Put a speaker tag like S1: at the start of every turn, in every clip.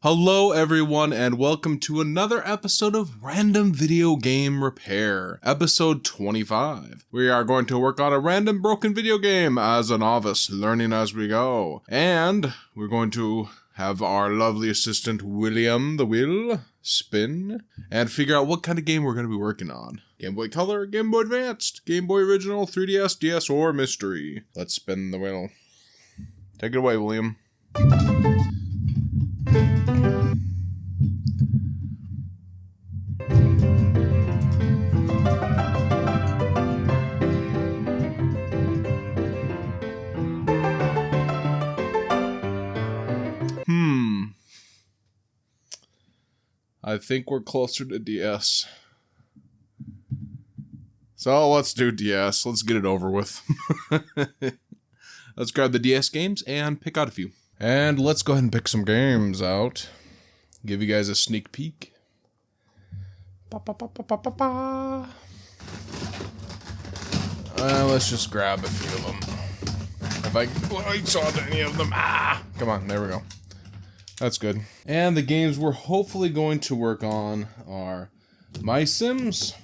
S1: Hello everyone and welcome to another episode of Random Video Game Repair, episode 25. We are going to work on a random broken video game as a novice, learning as we go. And we're going to have our lovely assistant William the Wheel spin and figure out what kind of game we're going to be working on. Game Boy Color, Game Boy Advanced, Game Boy Original, 3DS, DS, or Mystery. Let's spin the wheel. Take it away, William. I think we're closer to DS. So let's do DS. Let's get it over with. Let's grab the DS games and pick out a few. And let's go ahead and pick some games out. Give you guys a sneak peek. Let's just grab a few of them. If I can lights on any of them. Come on, there we go. That's good. And the games we're hopefully going to work on are My Sims,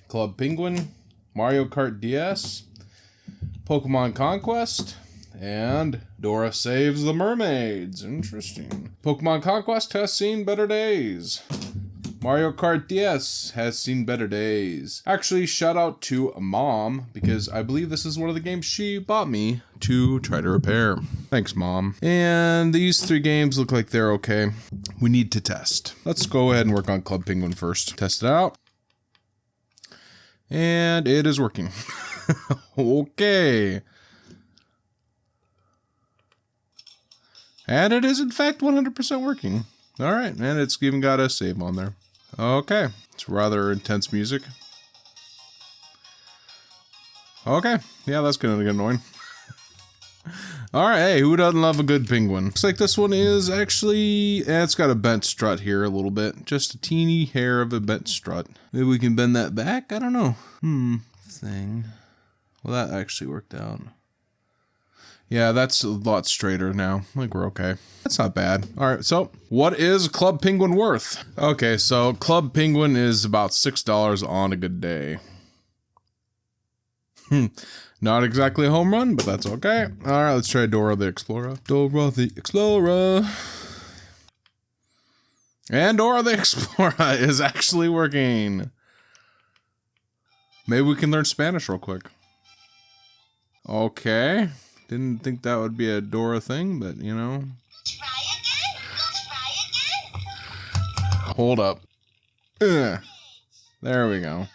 S1: Club Penguin, Mario Kart DS, Pokemon Conquest, and Dora Saves the Mermaids. Interesting. Pokemon Conquest has seen better days. Mario Kart DS has seen better days. Actually, shout out to Mom, because I believe this is one of the games she bought me to try to repair. Thanks, Mom. And these three games look like they're okay. We need to test. Let's go ahead and work on Club Penguin first. Test it out. And it is working. Okay. And it is in fact 100% working. All right, and it's even got a save on there. Okay, it's rather intense music. Okay, yeah, that's gonna get annoying. All right, hey, who doesn't love a good penguin? Looks like this one is actually, it's got a bent strut here a little bit. Just a teeny hair of a bent strut. Maybe we can bend that back? I don't know. Thing. Well, that actually worked out. Yeah, that's a lot straighter now. Like, we're okay. That's not bad. All right, so what is Club Penguin worth? Okay, so Club Penguin is about $6 on a good day. Not exactly a home run, but that's okay. All right, let's try Dora the Explorer. Dora the Explorer. And Dora the Explorer is actually working. Maybe we can learn Spanish real quick. Okay. Didn't think that would be a Dora thing, but you know.
S2: Try again. Try again.
S1: Hold up. There we go.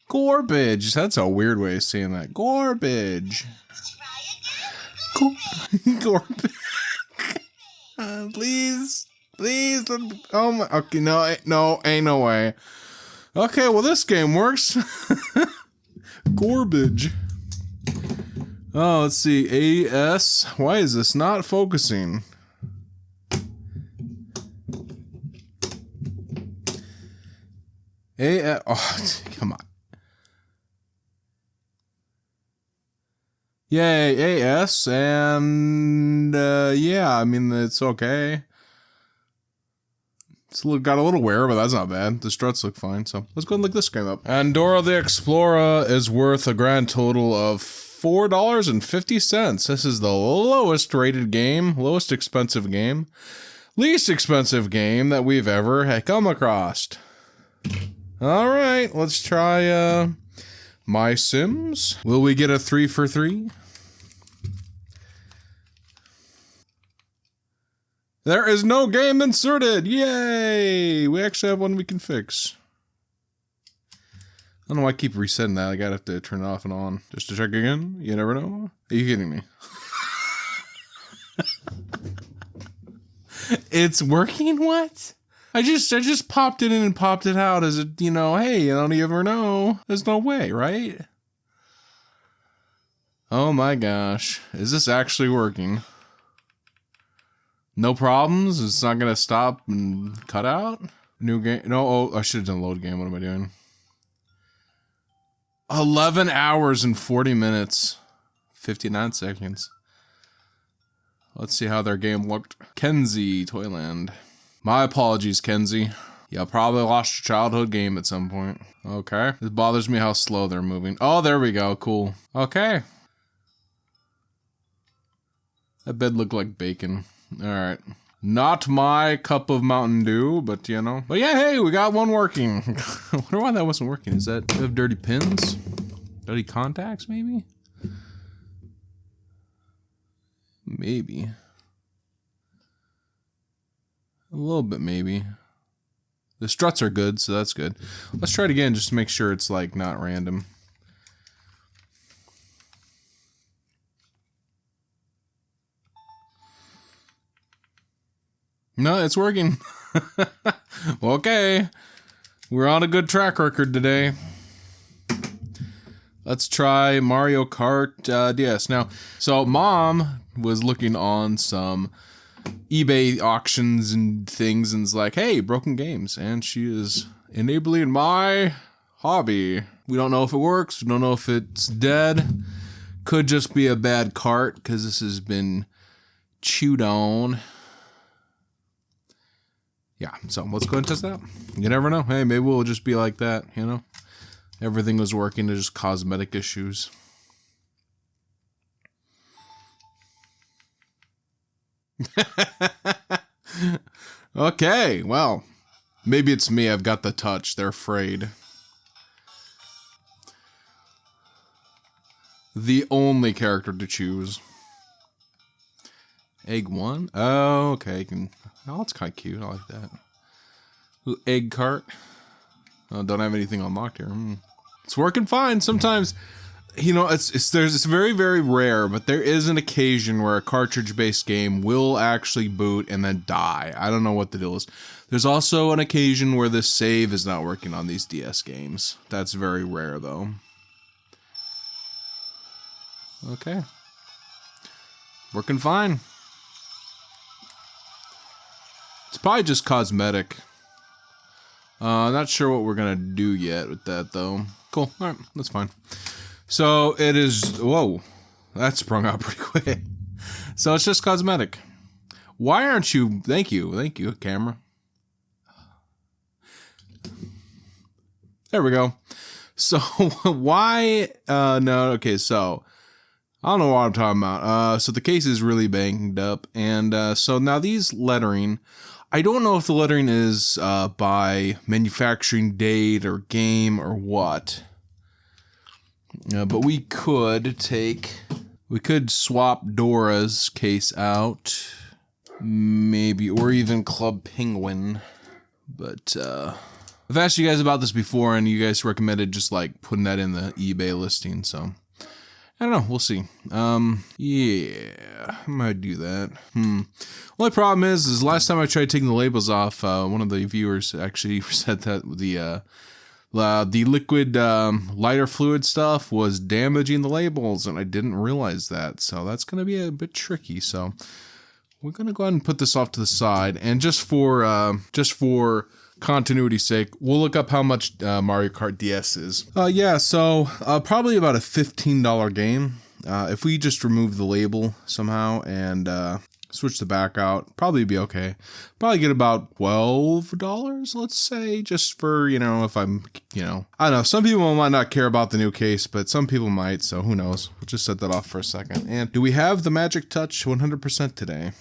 S2: Garbage.
S1: Garbage. That's a weird way of saying that. Garbage.
S2: Try again.
S1: Garbage. Please. Please. Oh my. Okay, no, ain't no way. Okay, well this game works. Garbage. Oh, let's see. AS. Why is this not focusing? AS. Oh, come on. Yay, AS. And, yeah, I mean, it's okay. It's got a little wear, but that's not bad. The struts look fine, so let's go and look this game up. And Dora the Explorer is worth a grand total of $4.50. This is the lowest rated game, lowest expensive game, least expensive game that we've ever come across. All right, let's try My Sims. Will we get a 3 for 3? There is no game inserted! Yay! We actually have one we can fix. I don't know why I keep resetting that. I gotta have to turn it off and on. Just to check again? You never know? Are you kidding me? It's working? What? I just popped it in and popped it out as it, you know, hey, you don't ever know. There's no way, right? Oh my gosh. Is this actually working? No problems? It's not gonna stop and cut out? New game? No, oh, I should have done load game. What am I doing? 11 hours and 40 minutes. 59 seconds. Let's see how their game looked. Kenzie, Toyland. My apologies, Kenzie. You probably lost your childhood game at some point. Okay. It bothers me how slow they're moving. Oh, there we go. Cool. Okay. That bed looked like bacon. Alright. Not my cup of Mountain Dew, but you know. But yeah, hey, we got one working. I wonder why that wasn't working. Is that, do you have dirty pins? Dirty contacts, maybe? Maybe. A little bit, maybe. The struts are good, so that's good. Let's try it again just to make sure it's like not random. No, it's working. Okay. We're on a good track record today. Let's try Mario Kart DS. Now, so Mom was looking on some eBay auctions and things and is like, hey, broken games. And she is enabling my hobby. We don't know if it works. We don't know if it's dead. Could just be a bad cart because this has been chewed on. Yeah, so let's go and test it out. You never know. Hey, maybe we'll just be like that, you know? Everything was working, it's just cosmetic issues. Okay, well, maybe it's me. I've got the touch. They're afraid. The only character to choose. Egg 1? Oh, okay. Oh, it's kind of cute. I like that. Little egg cart. Oh, don't have anything unlocked here. It's working fine. Sometimes, you know, it's very, very rare, but there is an occasion where a cartridge-based game will actually boot and then die. I don't know what the deal is. There's also an occasion where the save is not working on these DS games. That's very rare, though. Okay. Working fine. It's probably just cosmetic. Not sure what we're gonna do yet with that, though. Cool. Alright, that's fine. So, it is... Whoa. That sprung out pretty quick. So, it's just cosmetic. Why aren't you... Thank you, camera. There we go. So, why... no, okay, so... I don't know what I'm talking about. So, the case is really banged up. And, so, now these lettering... I don't know if the lettering is by manufacturing date or game or what. But we could swap Dora's case out. Maybe, or even Club Penguin. But I've asked you guys about this before and you guys recommended just like putting that in the eBay listing, so... I don't know, we'll see. Yeah, I might do that. Only problem is last time I tried taking the labels off, one of the viewers actually said that the liquid lighter fluid stuff was damaging the labels, and I didn't realize that, so that's going to be a bit tricky. So we're going to go ahead and put this off to the side, and just for continuity's sake, we'll look up how much Mario Kart DS is. Yeah, so probably about a $15 game. If we just remove the label somehow and switch the back out, probably be okay. Probably get about $12, let's say, just for, you know, if I'm, you know, I don't know. Some people might not care about the new case, but some people might, so who knows. We'll just set that off for a second. And do we have the Magic Touch 100% today?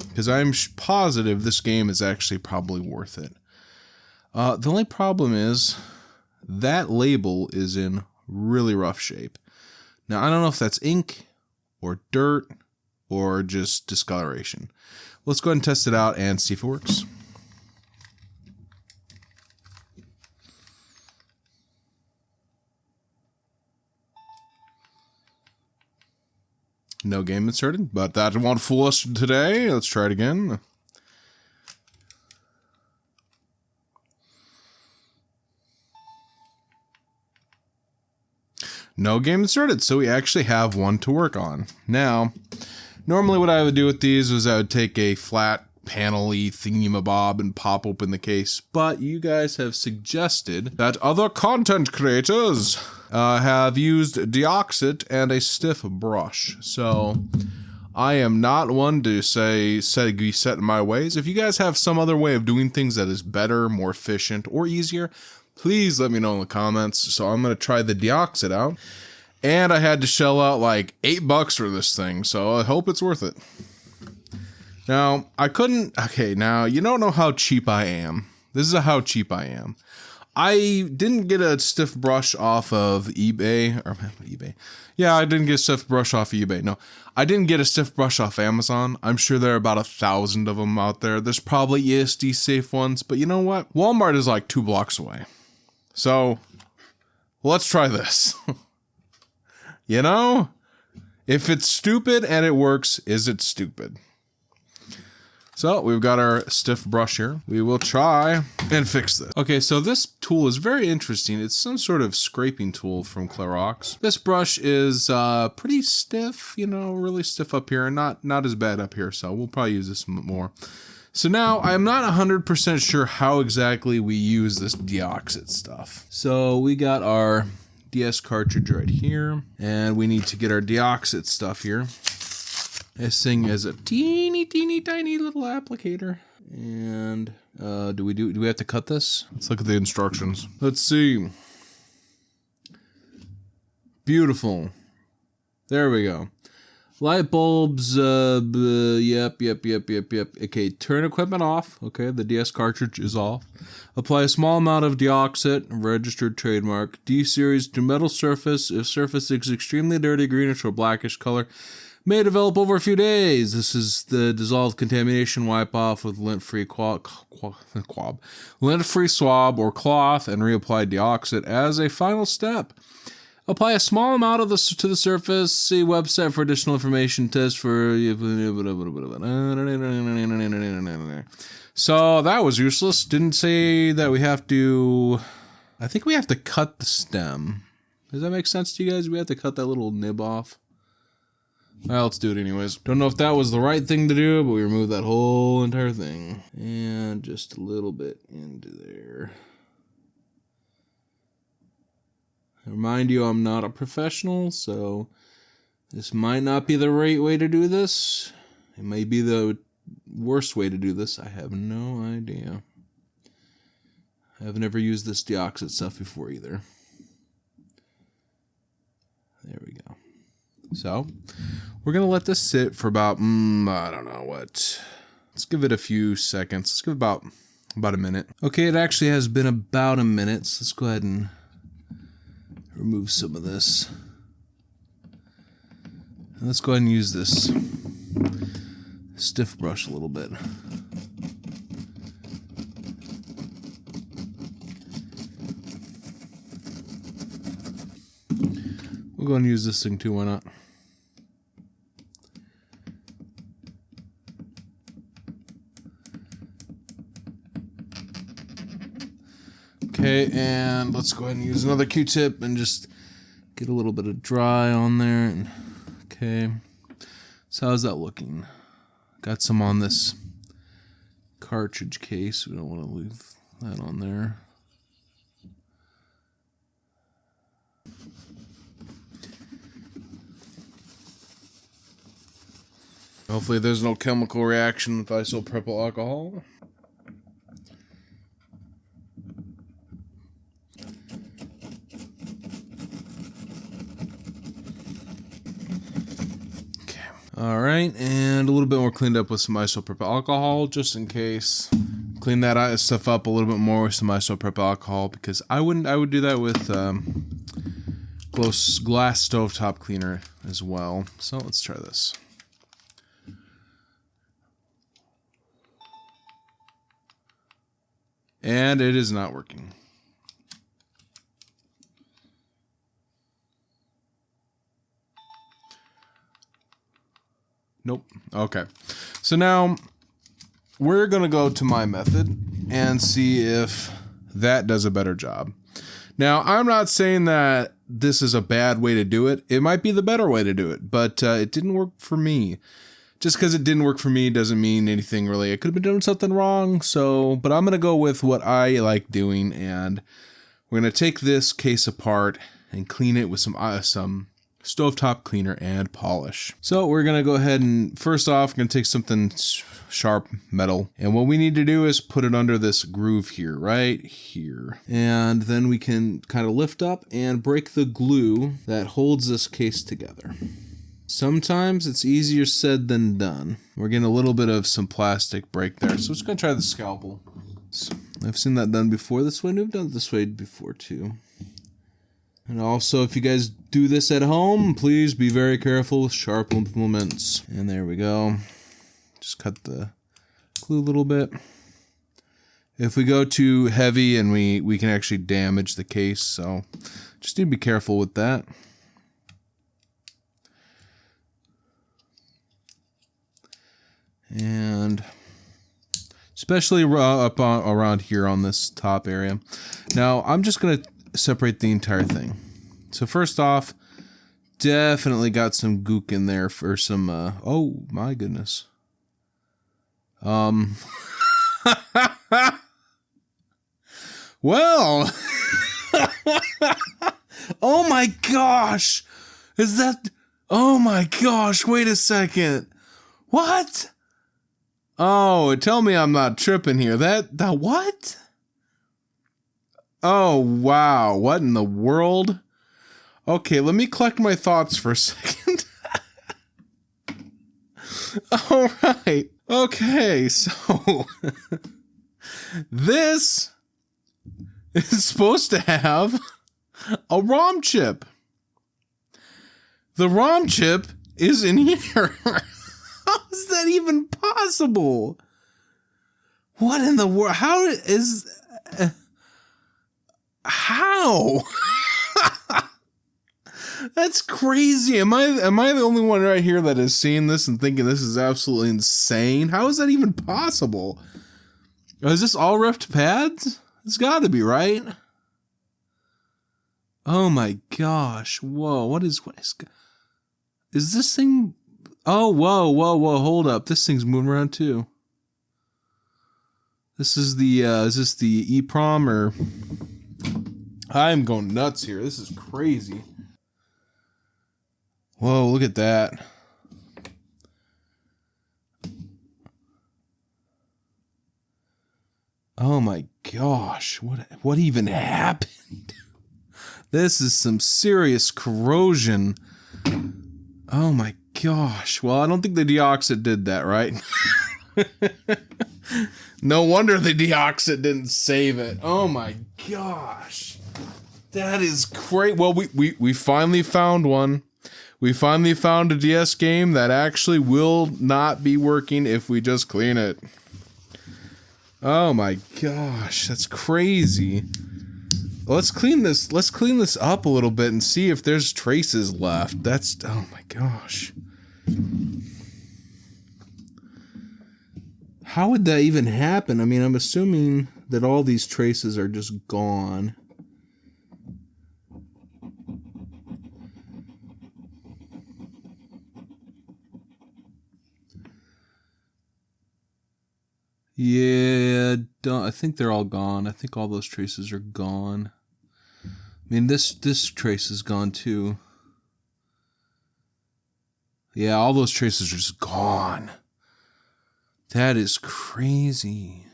S1: Because I'm positive this game is actually probably worth it. The only problem is that label is in really rough shape. Now, I don't know if that's ink or dirt or just discoloration. Let's go ahead and test it out and see if it works. No game inserted, but that won't fool us today. Let's try it again. No game inserted, so we actually have one to work on. Now, normally what I would do with these was I would take a flat panel-y thingamabob and pop open the case, but you guys have suggested that other content creators have used DeoxIT and a stiff brush. So I am not one to be set in my ways. If you guys have some other way of doing things that is better, more efficient, or easier, please let me know in the comments. So I'm going to try the DeoxIT out. And I had to shell out like $8 for this thing, so I hope it's worth it. Now, now you don't know how cheap I am. This is how cheap I am. I didn't get a stiff brush off of eBay, or eBay. Yeah, I didn't get a stiff brush off of eBay. No, I didn't get a stiff brush off Amazon. I'm sure there are about 1,000 of them out there. There's probably ESD safe ones, but you know what? Walmart is like 2 blocks away. So, let's try this. You know? If it's stupid and it works, is it stupid? So we've got our stiff brush here. We will try and fix this. Okay, so this tool is very interesting. It's some sort of scraping tool from Clorox. This brush is pretty stiff, you know, really stiff up here, and not as bad up here. So we'll probably use this more. So now I'm not 100% sure how exactly we use this DeoxIT stuff. So we got our DS cartridge right here, and we need to get our DeoxIT stuff here. This thing is a teeny tiny little applicator. And do we have to cut this? Let's look at the instructions. Let's see. Beautiful. There we go. Light bulbs, yep. Okay, turn equipment off. Okay, the DS cartridge is off. Apply a small amount of DeoxIT, registered trademark, D series to metal surface. If surface is extremely dirty, greenish or blackish color, may develop over a few days. This is the dissolved contamination wipe off with lint-free lint-free swab or cloth and reapply DeoxIT as a final step. Apply a small amount of this to the surface. See website for additional information. Test for. So that was useless. Didn't say that we have to. I think we have to cut the stem. Does that make sense to you guys? We have to cut that little nib off. Well, let's do it anyways. Don't know if that was the right thing to do, but we removed that whole entire thing. And just a little bit into there. I remind you, I'm not a professional, so this might not be the right way to do this. It may be the worst way to do this. I have no idea. I've never used this DeoxIT stuff before either. There we go. So, we're going to let this sit for about, I don't know what. Let's give it a few seconds. Let's give it about a minute. Okay, it actually has been about a minute, so let's go ahead and remove some of this. And let's go ahead and use this stiff brush a little bit. We'll go and use this thing too, why not? Okay, and let's go ahead and use another Q-tip and just get a little bit of dry on there. And, okay, so how's that looking? Got some on this cartridge case. We don't want to leave that on there. Hopefully there's no chemical reaction with isopropyl alcohol. Alright, and a little bit more cleaned up with some isopropyl alcohol, just in case. Clean that stuff up a little bit more with some isopropyl alcohol, because I would do that with glass stovetop cleaner as well. So let's try this. And it is not working. Nope. Okay. So now we're going to go to my method and see if that does a better job. Now, I'm not saying that this is a bad way to do it. It might be the better way to do it, but it didn't work for me. Just because it didn't work for me doesn't mean anything really. I could have been doing something wrong, but I'm going to go with what I like doing, and we're going to take this case apart and clean it with some stovetop cleaner and polish. So we're gonna go ahead and first off, gonna take something sharp metal, and what we need to do is put it under this groove here, right here, and then we can kind of lift up and break the glue that holds this case together. Sometimes it's easier said than done. We're getting a little bit of some plastic break there, so we're just gonna try the scalpel. So I've seen that done before this way, and we've done it this way before too. And also, if you guys do this at home, please be very careful with sharp implements. And there we go. Just cut the glue a little bit. If we go too heavy, and we can actually damage the case, so just need to be careful with that. And especially up around here on this top area. Now, I'm just going to separate the entire thing. So first off, definitely got some gook in there for some, oh my goodness. Well, oh my gosh, is that, oh my gosh, wait a second. What? Oh, tell me I'm not tripping here. That what? Oh, wow. What in the world? Okay, let me collect my thoughts for a second. All right. Okay, so this is supposed to have a ROM chip. The ROM chip is in here. How is that even possible? What in the world? How is... how? That's crazy. Am I the only one right here that is seeing this and thinking this is absolutely insane? How is that even possible? Is this all ripped pads? It's got to be, right? Oh my gosh. Whoa, what is this thing? Oh, whoa, hold up. This thing's moving around too. This is the, is this the EEPROM or... I'm going nuts here. This is crazy. Whoa, look at that. Oh my gosh, what even happened? This is some serious corrosion. Oh my gosh. Well, I don't think the DeoxIT did that, right? No wonder the DeoxIT didn't save it. Oh my gosh. That is great. Well, we finally found one. We finally found a DS game that actually will not be working if we just clean it. Oh my gosh, that's crazy. Let's clean this. Let's clean this up a little bit and see if there's traces left. That's, oh my gosh. How would that even happen? I mean, I'm assuming that all these traces are just gone. Yeah, I think they're all gone. I think all those traces are gone. I mean, this trace is gone too. Yeah, all those traces are just gone. That is crazy.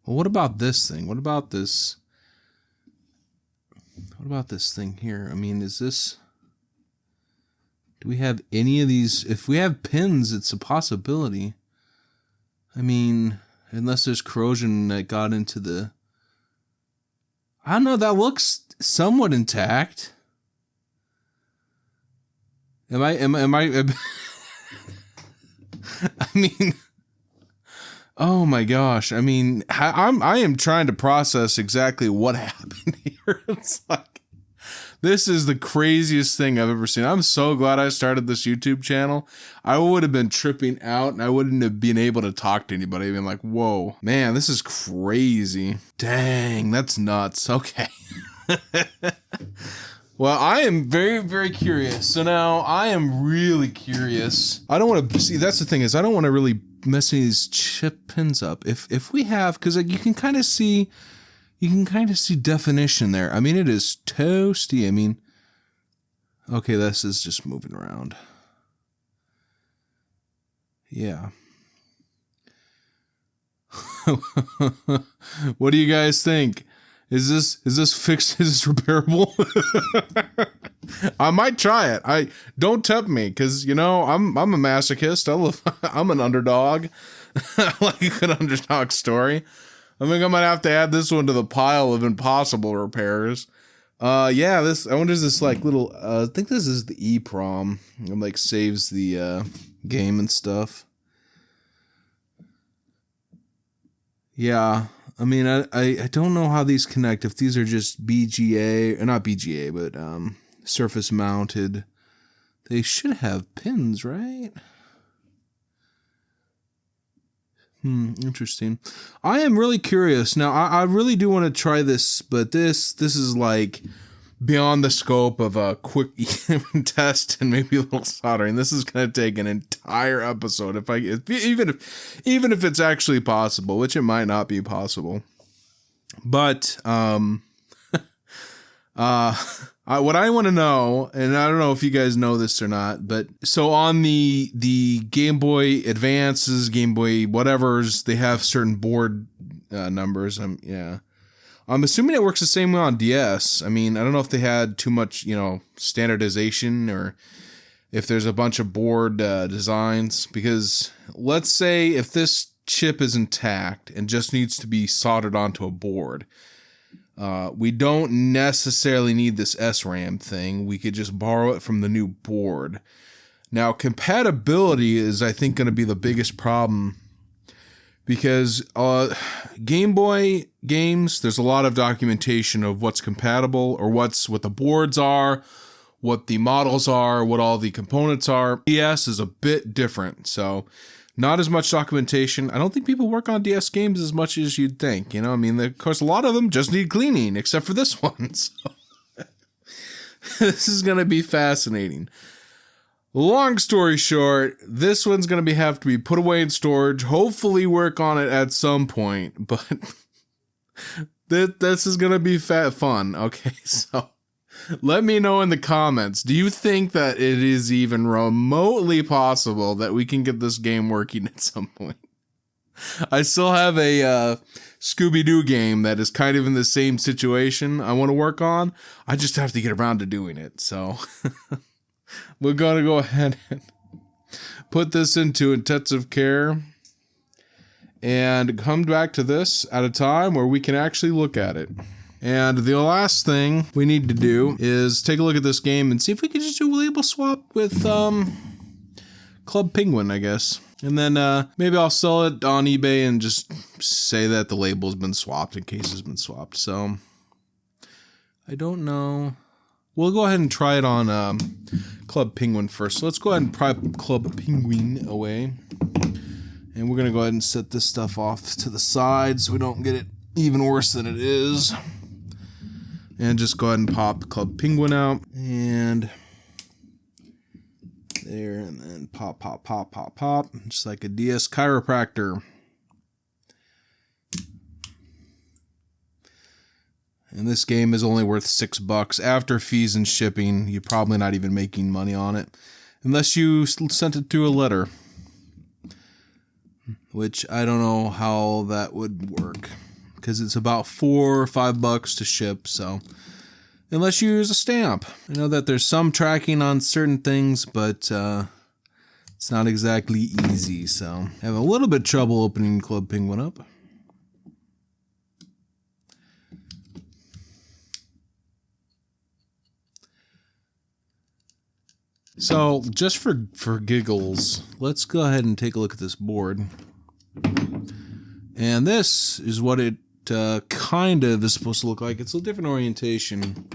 S1: Well, what about this thing? What about this? What about this thing here? I mean, is this... Do we have any of these? If we have pins, it's a possibility. I mean, unless there's corrosion that got into the... I don't know, that looks somewhat intact. Am I I mean, oh my gosh. I mean, I am trying to process exactly what happened here. It's like, this is the craziest thing I've ever seen. I'm so glad I started this YouTube channel. I would have been tripping out and I wouldn't have been able to talk to anybody. I'd been like, whoa, man, this is crazy. Dang, that's nuts. Okay. Well, I am very, very curious. So now I am really curious. I don't want to see, that's the thing is I don't want to really mess these chip pins up. If we have, because like, you can kind of see definition there. I mean, it is toasty. I Okay, this is just moving around. Yeah. What do you guys think? Is this fixed? Is this repairable? I might try it. I don't tempt me, because you know I'm a masochist. I'm an underdog. I like a good underdog story. I think I might have to add this one to the pile of impossible repairs. Yeah, this, I wonder, is this like little, I think this is the EEPROM. It like saves the game and stuff. Yeah, I mean, I don't know how these connect, if these are just BGA, or not BGA, but surface mounted. They should have pins, right? Interesting. I am really curious. Now, I really do want to try this, but this is like beyond the scope of a quick test and maybe a little soldering. This is going to take an entire episode even if it's actually possible, which it might not be possible. But what I want to know, and I don't know if you guys know this or not, but so on the Game Boy Advances, Game Boy whatevers, they have certain board numbers. Yeah. I'm assuming it works the same way on DS. I mean, I don't know if they had too much, standardization, or if there's a bunch of board designs, because let's say if this chip is intact and just needs to be soldered onto a board, we don't necessarily need this SRAM thing. We could just borrow it from the new board. Now, compatibility is, I think, going to be the biggest problem, because Game Boy games, there's a lot of documentation of what's compatible, or what the boards are, what the models are, what all the components are. DS is a bit different, so not as much documentation. I don't think people work on DS games as much as you'd think. I mean, of course, a lot of them just need cleaning, except for this one. So this is going to be fascinating. Long story short, this one's going to have to be put away in storage, hopefully work on it at some point, but this is going to be fun. Okay, so let me know in the comments, do you think that it is even remotely possible that we can get this game working at some point? I still have a Scooby-Doo game that is kind of in the same situation I want to work on. I just have to get around to doing it, so we're going to go ahead and put this into intensive care and come back to this at a time where we can actually look at it. And the last thing we need to do is take a look at this game and see if we can just do a label swap with Club Penguin, I guess. And then maybe I'll sell it on eBay and just say that the label's been swapped in case it's been swapped. So I don't know. We'll go ahead and try it on Club Penguin first. So let's go ahead and pry Club Penguin away. And we're going to go ahead and set this stuff off to the side so we don't get it even worse than it is. And just go ahead and pop Club Penguin out. And there, and then pop, pop, pop, pop, pop. Just like a DS chiropractor. And this game is only worth $6. After fees and shipping, you're probably not even making money on it. Unless you sent it through a letter. Which I don't know how that would work. Because it's about $4 or $5 to ship, so unless you use a stamp. I know that there's some tracking on certain things, but it's not exactly easy, so I have a little bit of trouble opening Club Penguin up. So just for giggles, let's go ahead and take a look at this board. And this is what it kind of is supposed to look like. It's a different orientation.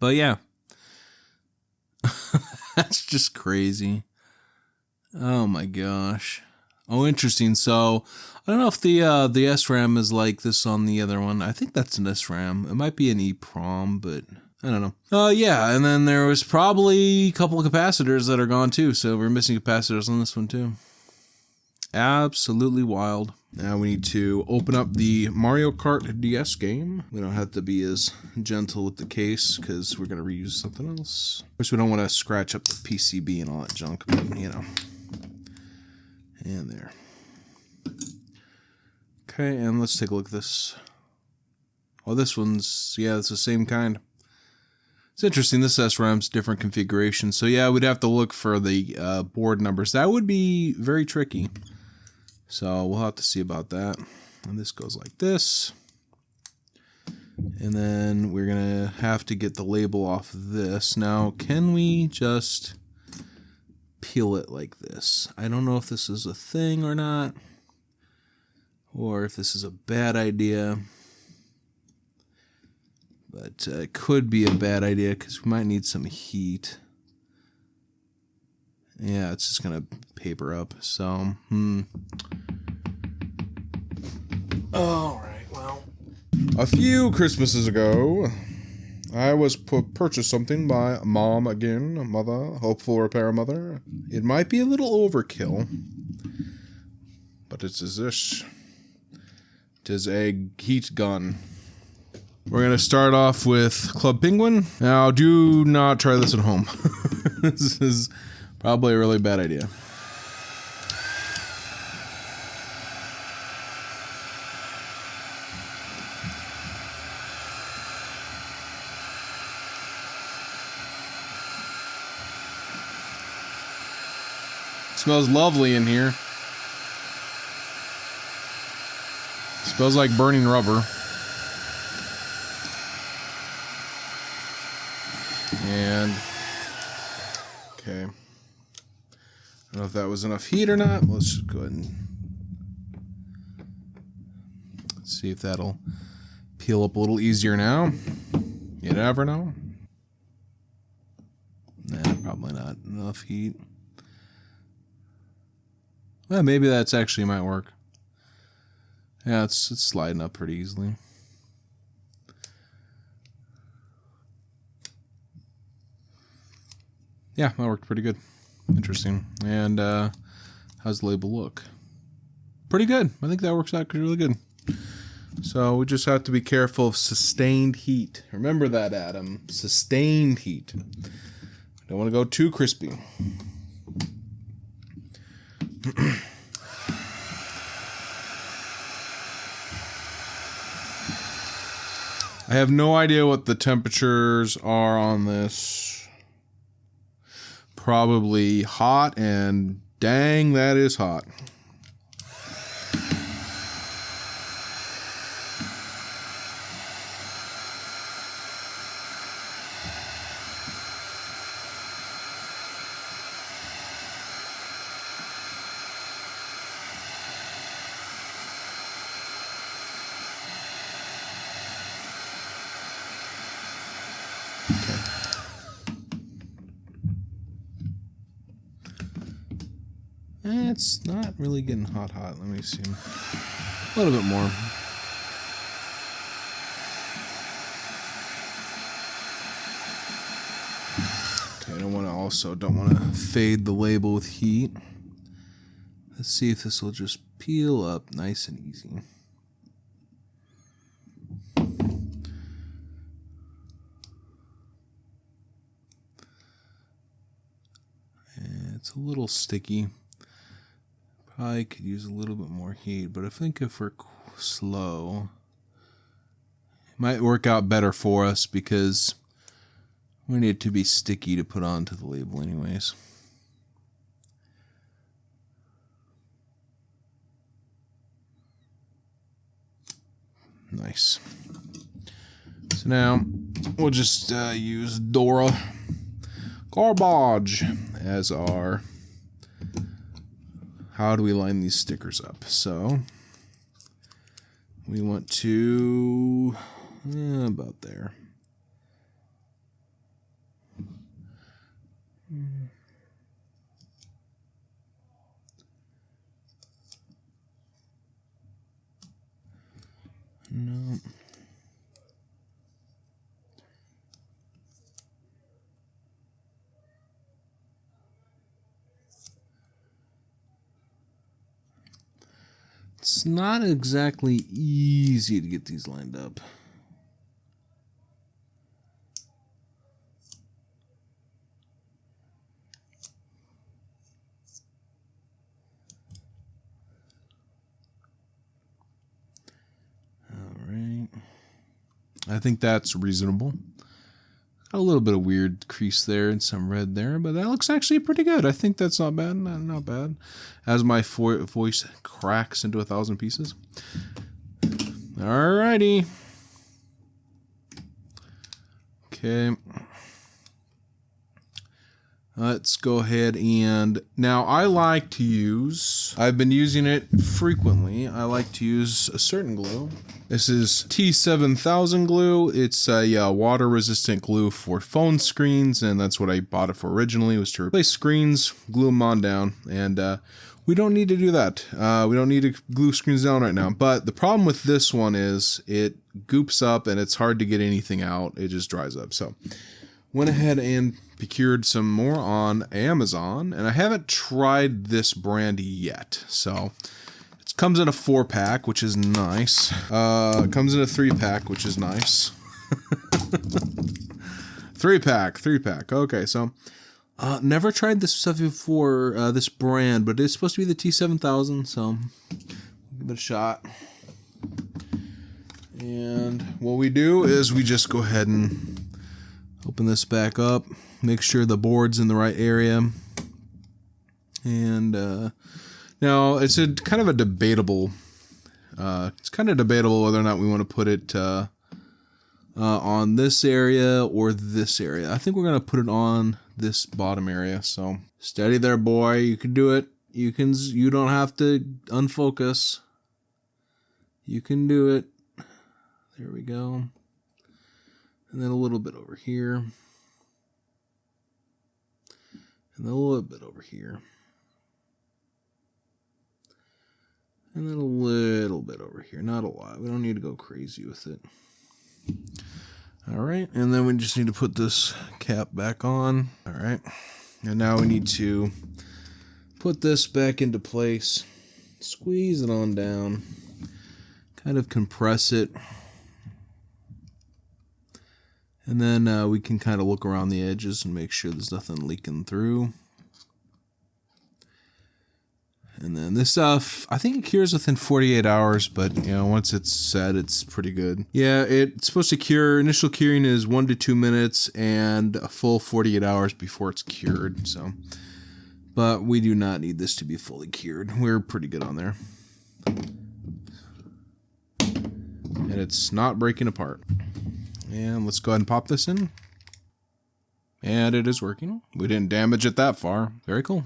S1: But yeah. That's just crazy. Oh my gosh. Oh, interesting. So I don't know if the SRAM is like this on the other one. I think that's an SRAM. It might be an EEPROM, but I don't know. Yeah, and then there was probably a couple of capacitors that are gone too. So we're missing capacitors on this one too. absolutely wild. Now we need to open up the Mario Kart DS game. We don't have to be as gentle with the case because we're going to reuse something else. Of course, we don't want to scratch up the PCB and all that junk, but you know. And there. Okay, and let's take a look at this. Oh, this one's, yeah, it's the same kind. It's interesting, this SRAM's different configuration. So yeah, we'd have to look for the board numbers. That would be very tricky. So we'll have to see about that. And this goes like this. And then we're going to have to get the label off of this. Now, can we just peel it like this? I don't know if this is a thing or not. Or if this is a bad idea. But it could be a bad idea because we might need some heat. Yeah, it's just going to paper up. So, Alright, well. A few Christmases ago, I was purchased something by Mom again, Mother, hopeful repair mother. It might be a little overkill. But it is this. It is a heat gun. We're going to start off with Club Penguin. Now, do not try this at home. This is probably a really bad idea. Smells lovely in here. Smells like burning rubber. And, okay. I don't know if that was enough heat or not. Let's just go ahead and see if that'll peel up a little easier now. You never know. Nah, probably not enough heat. Well, maybe that's actually might work. Yeah, it's sliding up pretty easily. Yeah, that worked pretty good. Interesting. And how's the label look? Pretty good. I think that works out really good. So we just have to be careful of sustained heat. Remember that, Adam. Sustained heat. Don't want to go too crispy. I have no idea what the temperatures are on this. Probably hot, and dang, that is hot. It's not really getting hot. Let me see. A little bit more. Okay, don't want to fade the label with heat. Let's see if this will just peel up nice and easy. And it's a little sticky. Probably could use a little bit more heat, but I think if we're slow, it might work out better for us because we need it to be sticky to put onto the label anyways. Nice. So now we'll just use Dora Garbage as our how do we line these stickers up. So we want to about there. No. It's not exactly easy to get these lined up. All right. I think that's reasonable. A little bit of weird crease there and some red there, but that looks actually pretty good. I think that's not bad. Not bad. As my voice cracks into 1,000 pieces. Alrighty. Okay. Let's go ahead and now I've been using it frequently. I like to use a certain glue. This is T7000 glue. It's a water resistant glue for phone screens, and that's what I bought it for originally, was to replace screens, glue them on down, and we don't need to do that. We don't need to glue screens down right now, but the problem with this one is it goops up and it's hard to get anything out. It just dries up. So went ahead and procured some more on Amazon, and I haven't tried this brand yet. So it comes in a 4-pack, which is nice. It comes in a 3-pack, which is nice. 3-pack. Okay, so never tried this stuff before, this brand, but it's supposed to be the T7000, so give it a shot. And what we do is we just go ahead and open this back up, make sure the board's in the right area. And now it's a kind of a debatable. It's kind of debatable whether or not we want to put it on this area or this area. I think we're gonna put it on this bottom area. So steady there, boy. You can do it. You don't have to unfocus. You can do it. There we go. And then a little bit over here. And then a little bit over here. And then a little bit over here. Not a lot. We don't need to go crazy with it. Alright, and then we just need to put this cap back on. Alright, and now we need to put this back into place. Squeeze it on down. Kind of compress it. And then we can kind of look around the edges and make sure there's nothing leaking through. And then this stuff, I think it cures within 48 hours, but you know, once it's set, it's pretty good. Yeah, it's supposed to cure. Initial curing is 1 to 2 minutes and a full 48 hours before it's cured. So, but we do not need this to be fully cured. We're pretty good on there. And it's not breaking apart. And let's go ahead and pop this in. And it is working. We didn't damage it that far. Very cool.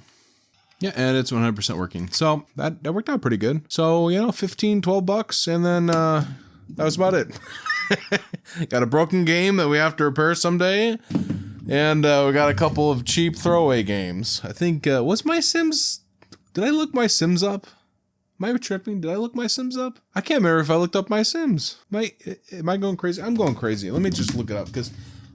S1: Yeah, and it's 100% working. So that worked out pretty good. So, you know, 15, 12 bucks, and then that was about it. Got a broken game that we have to repair someday. And we got a couple of cheap throwaway games. I think, what's my Sims? Did I look my Sims up? Am I tripping? Did I look my Sims up? I can't remember if I looked up my Sims. Am I going crazy? I'm going crazy. Let me just look it up, because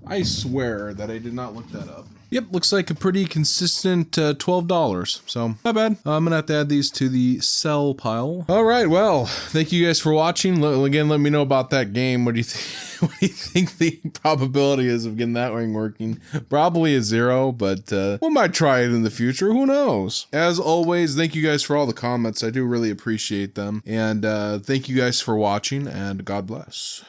S1: I swear that I did not look that up. Yep, looks like a pretty consistent $12. So, not bad. I'm going to have to add these to the sell pile. All right, well, thank you guys for watching. Again, let me know about that game. What do you think? What do you think the probability is of getting that ring working? Probably a 0, but we might try it in the future. Who knows? As always, thank you guys for all the comments. I do really appreciate them. And thank you guys for watching, and God bless.